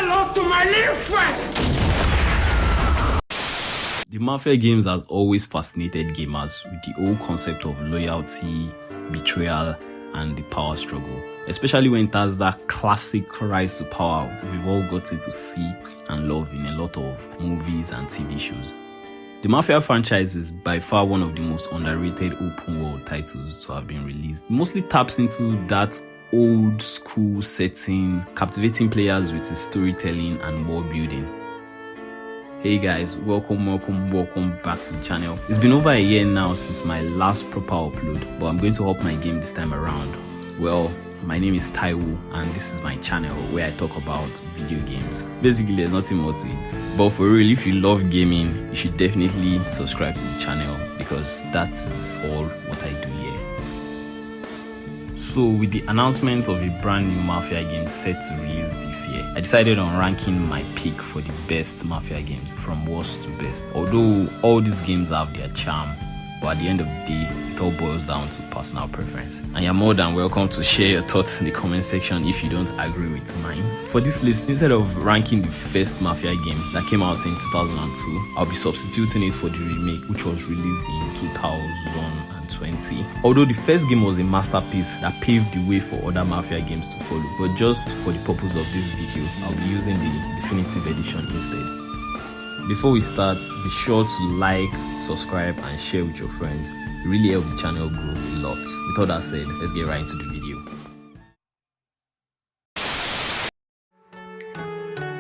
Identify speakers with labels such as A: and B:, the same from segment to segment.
A: hello to my little friend.
B: The Mafia games has always fascinated gamers with the whole concept of loyalty, betrayal, and the power struggle, especially when it has that classic rise to power we've all gotten to see and love in a lot of movies and TV shows. The Mafia franchise is by far one of the most underrated open world titles to have been released. It mostly taps into that old school setting, captivating players with its storytelling and world building. Hey guys, welcome back to the channel. It's been over a year now since my last proper upload, but I'm going to up my game this time around. Well, my name is Taiwo and this is my channel where I talk about video games. Basically, there's nothing more to it. But for real, if you love gaming, you should definitely subscribe to the channel because that is all what I do here. So with the announcement of a brand new Mafia game set to release this year, I decided on ranking my pick for the best Mafia games from worst to best. Although all these games have their charm, but at the end of the day, it all boils down to personal preference. And you're more than welcome to share your thoughts in the comment section if you don't agree with mine. For this list, instead of ranking the first Mafia game that came out in 2002, I'll be substituting it for the remake, which was released in 2020. Although the first game was a masterpiece that paved the way for other Mafia games to follow, but just for the purpose of this video, I'll be using the definitive edition instead. Before we start, be sure to like, subscribe and share with your friends. It really helps the channel grow a lot. With all that said, let's get right into the video.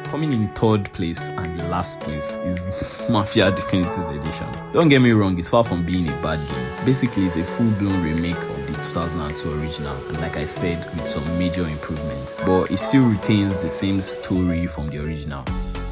B: Coming in third place and the last place is Mafia Definitive Edition. Don't get me wrong, it's far from being a bad game. Basically, it's a full-blown remake of the 2002 original, and like I said, with some major improvements. But it still retains the same story from the original.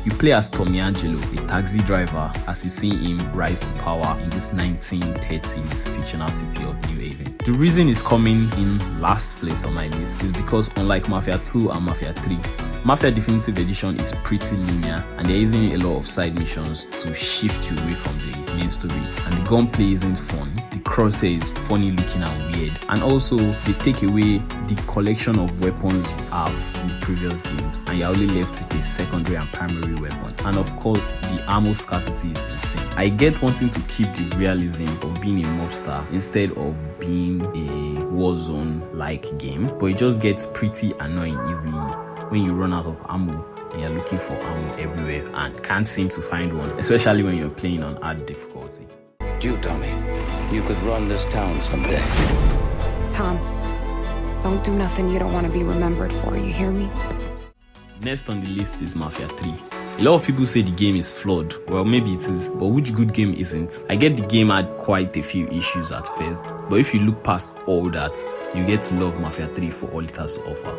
B: You play as Tommy Angelo, a taxi driver, as you see him rise to power in this 1930s fictional city of New Haven. The reason it's coming in last place on my list is because unlike Mafia 2 and Mafia 3, Mafia Definitive Edition is pretty linear and there isn't a lot of side missions to shift you away from the main story, and the gunplay isn't fun. The crosshair is funny looking and weird, and also they take away the collection of weapons you have in the previous games and you're only left with a secondary and primary weapon. And of course, the ammo scarcity is insane. I get wanting to keep the realism of being a mobster instead of being a Warzone like game, but it just gets pretty annoying easily when you run out of ammo and you're looking for ammo everywhere and can't seem to find one, especially when you're playing on hard difficulty.
C: You, Tommy, you could run this town someday.
D: Tom, don't do nothing you don't want to be remembered for, you hear me?
B: Next on the list is Mafia 3. A lot of people say the game is flawed. Well, maybe it is, but which good game isn't? I get the game had quite a few issues at first, but if you look past all that, you get to love Mafia 3 for all it has to offer.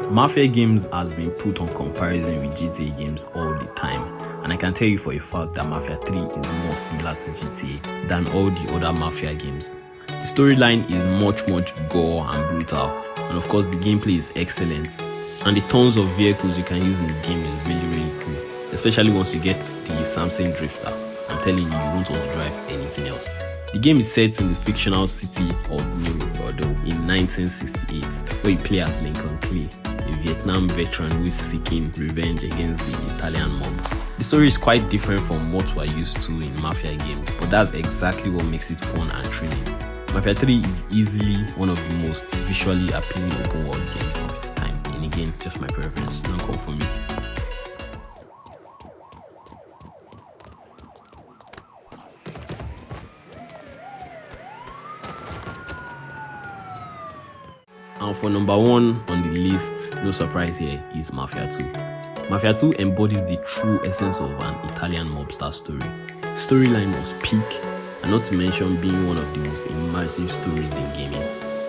B: Mafia games has been put on comparison with GTA games all the time, and I can tell you for a fact that Mafia 3 is more similar to GTA than all the other Mafia games. The storyline is much gore and brutal, and of course the gameplay is excellent, and the tons of vehicles you can use in the game is really cool, especially once you get the Samsung Drifter. I'm telling you, you won't want to drive anything else. The game is set in the fictional city of New Bordeaux in 1968, where you play as Lincoln Clay, a Vietnam veteran who is seeking revenge against the Italian mob. The story is quite different from what we're used to in Mafia games, but that's exactly what makes it fun and thrilling. Mafia 3 is easily one of the most visually appealing open world games of its time, and again, just my preference, don't come for me. And for number one on the list, no surprise here, is Mafia 2. Mafia 2 embodies the true essence of an Italian mobster story. The storyline was peak, and not to mention being one of the most immersive stories in gaming.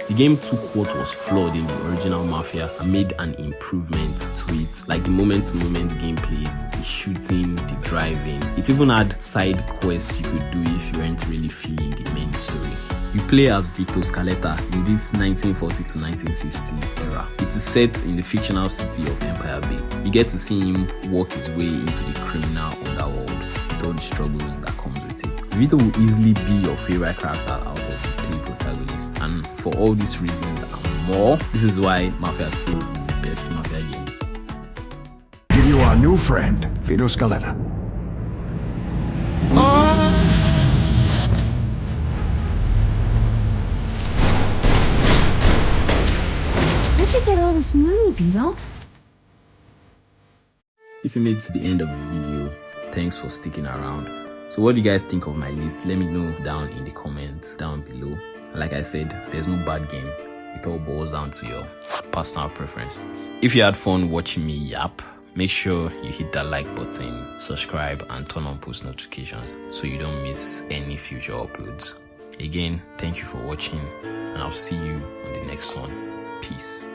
B: The game took what was flawed in the original Mafia and made an improvement to it, like the moment-to-moment gameplay, the shooting, the driving. It even had side quests you could do if you weren't really feeling the main story. You play as Vito Scaletta in this 1940 to 1950s era. It is set in the fictional city of Empire Bay. You get to see him work his way into the criminal underworld with all the struggles that comes with it. Vito will easily be your favorite character out of the three protagonists, and for all these reasons and more, this is why Mafia 2 is the best Mafia game.
A: meet you our new friend, Vito Scaletta.
E: Where'd you get all this money, Vito?
B: If you made it to the end of the video, thanks for sticking around. So what do you guys think of my list? Let me know down in the comments down below. And like I said, there's no bad game. It all boils down to your personal preference. If you had fun watching me yap, make sure you hit that like button, subscribe, and turn on post notifications so you don't miss any future uploads. Again, thank you for watching, and I'll see you on the next one. Peace.